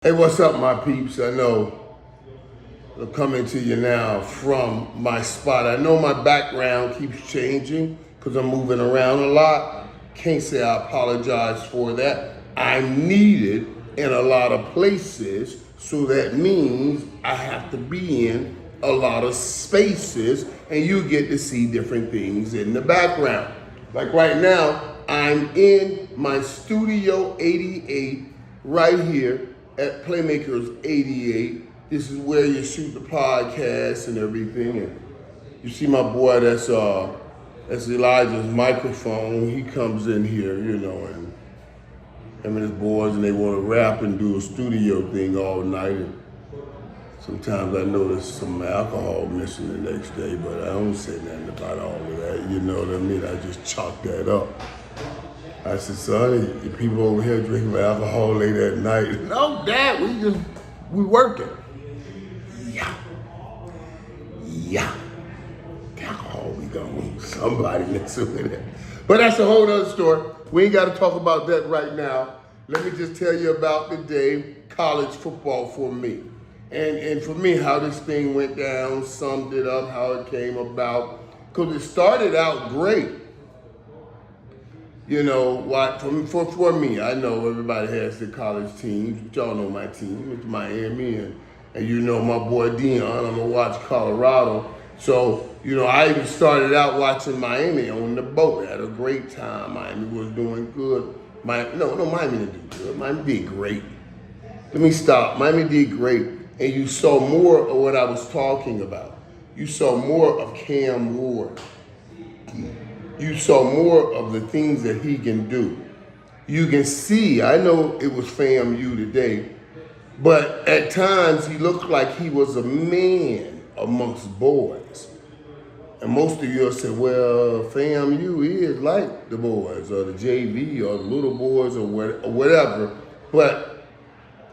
Hey, what's up, my peeps? I know I'm coming to you now from my spot. I know my background keeps changing because I'm moving around a lot. Can't say I apologize for that. I'm needed in a lot of places, so that means I have to be in a lot of spaces, and you get to see different things in the background. Like right now, I'm in my Studio 88 right here at Playmakers 88. This is where you shoot the podcast and everything. And you see my boy, that's Elijah's microphone. He comes in here, and him and his boys, and they want to rap and do a studio thing all night. And sometimes I notice some alcohol missing the next day, but I don't say nothing about all of that. You know what I mean? I just chalk that up. I said, son, the people over here drinking alcohol late at night. No, Dad, we working. Yeah. The alcohol be gone. Somebody messing with it. But that's a whole other story. We ain't got to talk about that right now. Let me just tell you about the day college football for me. And for me, how this thing went down, summed it up, how it came about. Because it started out great. You know, what for me, I know everybody has their college teams, but y'all know my team. It's Miami, and you know my boy Dion. I'm going to watch Colorado. So, I even started out watching Miami on the boat. I had a great time. Miami was doing good. Miami didn't do good. Miami did great. Let me stop. Miami did great. And you saw more of what I was talking about. You saw more of Cam Ward. You saw more of the things that he can do. You can see, I know it was FAMU today, but at times he looked like he was a man amongst boys. And most of you will say, well, FAMU is like the boys or the JV or the little boys or whatever. But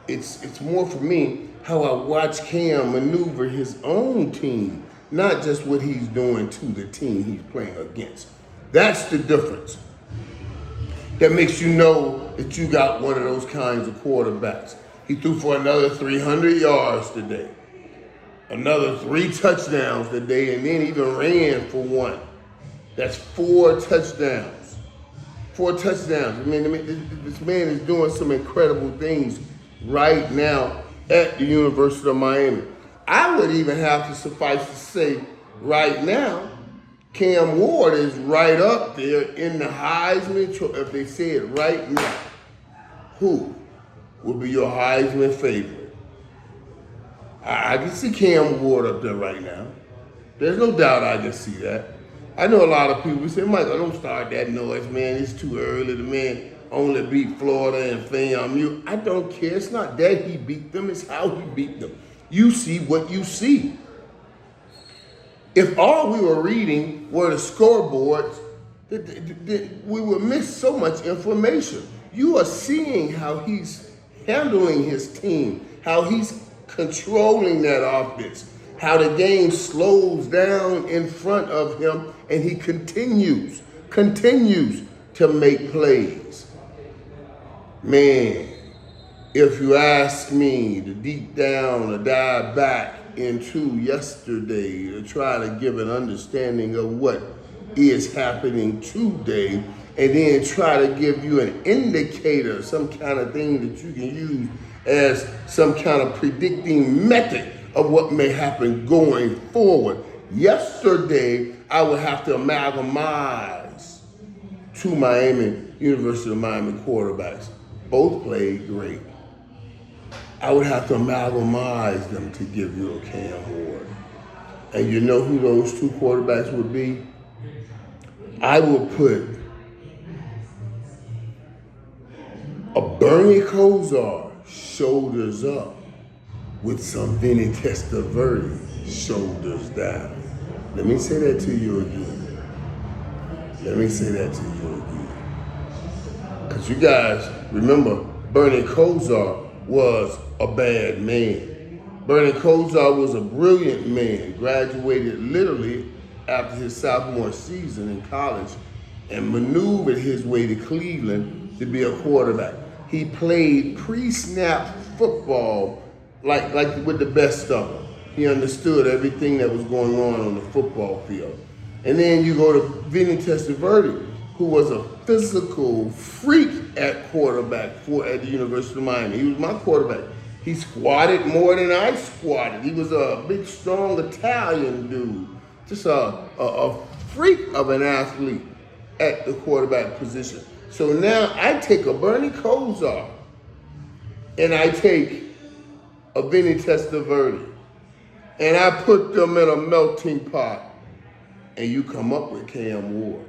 it's more for me how I watch Cam maneuver his own team, not just what he's doing to the team he's playing against. That's the difference. That makes you know that you got one of those kinds of quarterbacks. He threw for another 300 yards today, another 3 touchdowns today, and then even ran for one. That's 4 touchdowns. 4 touchdowns. I mean, this man is doing some incredible things right now at the University of Miami. I would even have to suffice to say right now, Cam Ward is right up there in the Heisman. If they say it right now, who will be your Heisman favorite? I can see Cam Ward up there right now. There's no doubt I can see that. I know a lot of people say, Michael, don't start that noise, man. It's too early. The man only beat Florida and FAMU. I don't care. It's not that he beat them. It's how he beat them. You see what you see. If all we were reading were the scoreboards, we would miss so much information. You are seeing how he's handling his team, how he's controlling that offense, how the game slows down in front of him, and he continues to make plays. Man, if you ask me to deep down or dive back into yesterday to try to give an understanding of what is happening today, and then try to give you an indicator, some kind of thing that you can use as some kind of predicting method of what may happen going forward. Yesterday, I would have to amalgamize 2 University of Miami quarterbacks. Both played great. I would have to amalgamize them to give you a Cam Ward. And you know who those 2 quarterbacks would be? I would put a Bernie Kosar shoulders up with some Vinny Testaverde shoulders down. Let me say that to you again. Because you guys remember Bernie Kosar was a bad man. Bernie Kosar was a brilliant man, graduated literally after his sophomore season in college and maneuvered his way to Cleveland to be a quarterback. He played pre-snap football like with the best of them. He understood everything that was going on the football field. And then you go to Vinny Testaverde, who was a physical freak at quarterback at the University of Miami. He was my quarterback. He squatted more than I squatted. He was a big, strong Italian dude. Just a freak of an athlete at the quarterback position. So now I take a Bernie Kosar and I take a Vinny Testaverde and I put them in a melting pot and you come up with Cam Ward.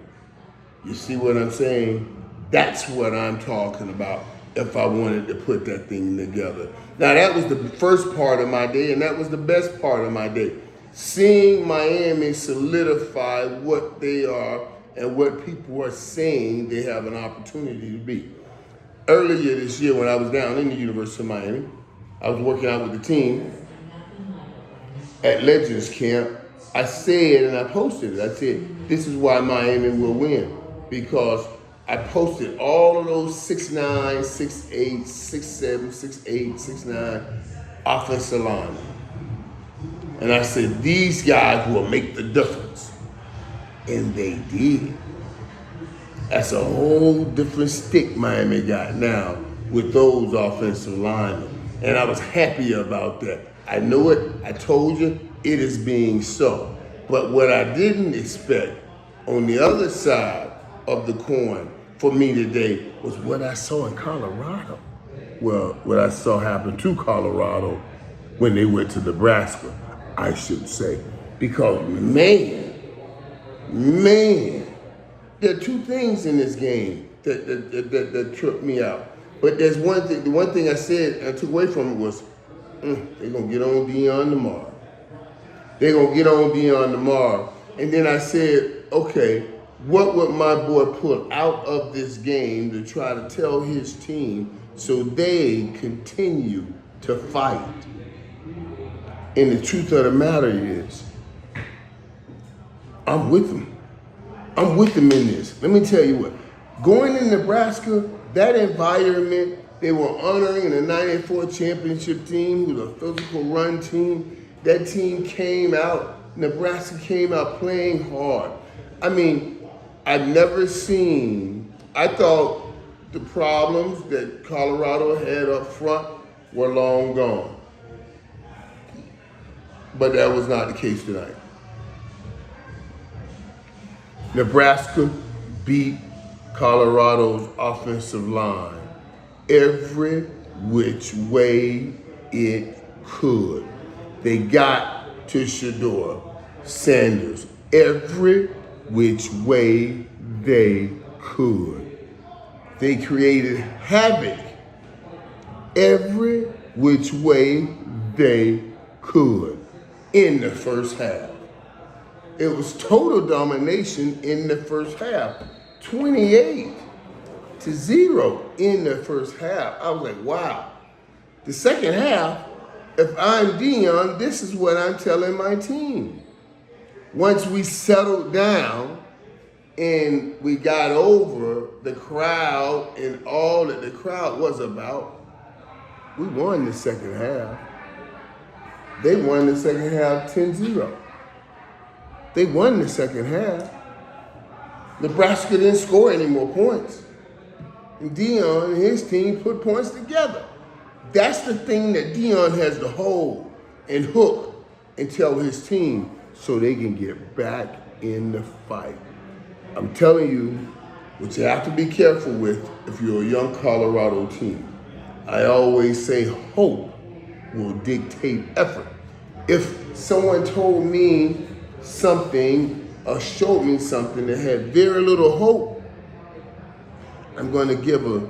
You see what I'm saying? That's what I'm talking about if I wanted to put that thing together. Now, that was the first part of my day, and that was the best part of my day. Seeing Miami solidify what they are and what people are saying they have an opportunity to be. Earlier this year, when I was down in the University of Miami, I was working out with the team at Legends Camp. I said, and I posted it, I said, this is why Miami will win. Because I posted all of those 6'9", 6'8", 6'7", 6'8", 6'9" offensive linemen. And I said, these guys will make the difference. And they did. That's a whole different stick Miami got now with those offensive linemen. And I was happy about that. I know it. I told you it is being so. But what I didn't expect on the other side of the coin for me today was what I saw in Colorado. Well, what I saw happen to Colorado when they went to Nebraska, I should say. Because man, there are two things in this game that tripped me out. But there's one thing, the one thing I said I took away from it was, they're going to get on Deion tomorrow. They're going to get on Deion tomorrow. And then I said, okay, what would my boy pull out of this game to try to tell his team so they continue to fight? And the truth of the matter is, I'm with them. I'm with them in this. Let me tell you what. Going in Nebraska, that environment, they were honoring the '94 championship team, who was a physical run team. That team came out, Nebraska came out playing hard. I mean, I've never seen, I thought the problems that Colorado had up front were long gone. But that was not the case tonight. Nebraska beat Colorado's offensive line every which way it could. They got to Shedeur Sanders every which way they could. They created havoc every which way they could in the first half. It was total domination in the first half. 28-0 in the first half. I was like, wow. The second half, if I'm Deion, this is what I'm telling my team. Once we settled down and we got over the crowd and all that the crowd was about, we won the second half. They won the second half 10-0. They won the second half. Nebraska didn't score any more points. And Deion and his team put points together. That's the thing that Deion has to hold and hook and tell his team so they can get back in the fight. I'm telling you, what you have to be careful with if you're a young Colorado team. I always say hope will dictate effort. If someone told me something or showed me something that had very little hope, I'm going to give a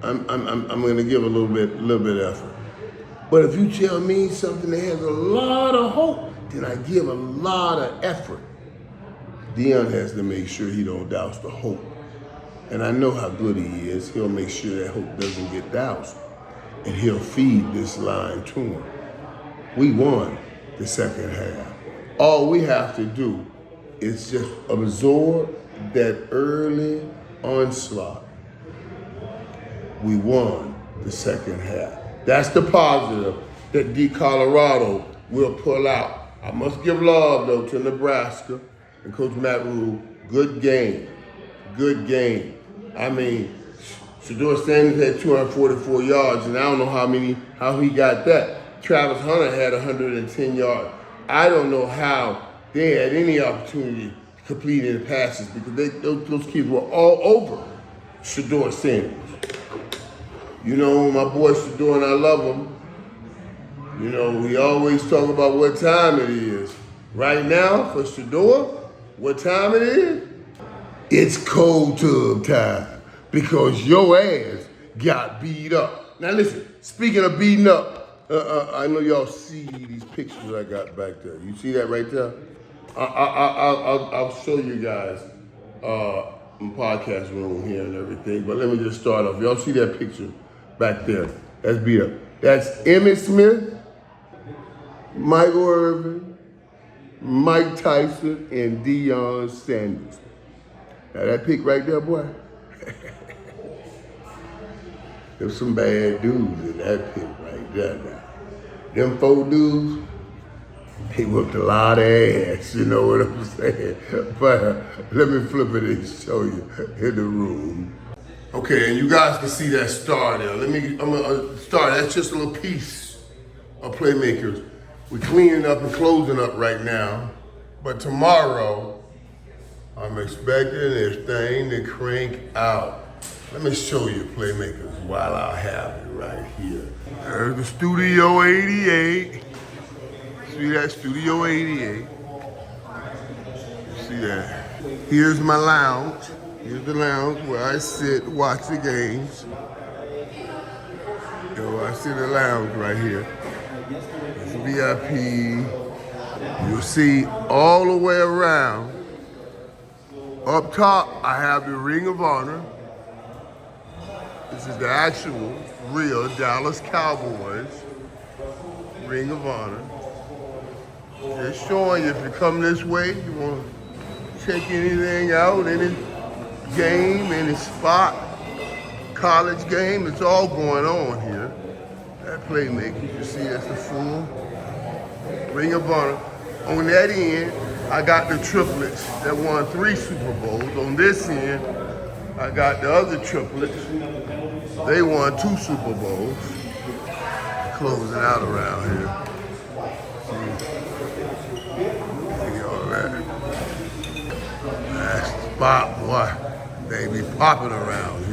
little bit effort. But if you tell me something that has a lot of hope, then I give a lot of effort. Deion has to make sure he don't douse the hope. And I know how good he is. He'll make sure that hope doesn't get doused. And he'll feed this line to him. We won the second half. All we have to do is just absorb that early onslaught. We won the second half. That's the positive that D Colorado will pull out. I must give love though to Nebraska and Coach Matt Rule. Good game. Good game. I mean, Shedeur Sanders had 244 yards, and I don't know how he got that. Travis Hunter had 110 yards. I don't know how they had any opportunity to complete any passes because those kids were all over Shedeur Sanders. You know, my boy Shedeur, and I love him. You know, we always talk about what time it is. Right now, for Shedeur, what time it is? It's cold tub time because your ass got beat up. Now listen, speaking of beating up, I know y'all see these pictures I got back there. You see that right there? I'll show you guys in podcast room here and everything. But let me just start off. Y'all see that picture back there? That's beat up. That's Emmitt Smith, Michael Irvin, Mike Tyson, and Deion Sanders. Now that pic right there, boy. There's some bad dudes in that pic right there now. Them 4 dudes, they whooped a lot of ass, you know what I'm saying? But let me flip it and show you in the room. Okay, and you guys can see that star there. I'm gonna start, that's just a little piece of Playmakers. We're cleaning up and closing up right now, but tomorrow, I'm expecting this thing to crank out. Let me show you Playmakers while I have it right here. There's the Studio 88. See that? Studio 88. See that? Here's my lounge. Here's the lounge where I sit, watch the games. I sit in the lounge right here. It's VIP. You'll see all the way around. Up top, I have the Ring of Honor. This is the actual, real Dallas Cowboys Ring of Honor. Just showing you if you come this way, you want to check anything out, any game, any spot, college game, it's all going on here. That Playmaker, you see that's the full Ring of Honor. On that end, I got the triplets that won 3 Super Bowls. On this end, I got the other triplets. They won 2 Super Bowls. Closing out around here. See all that. That spot, boy, they be popping around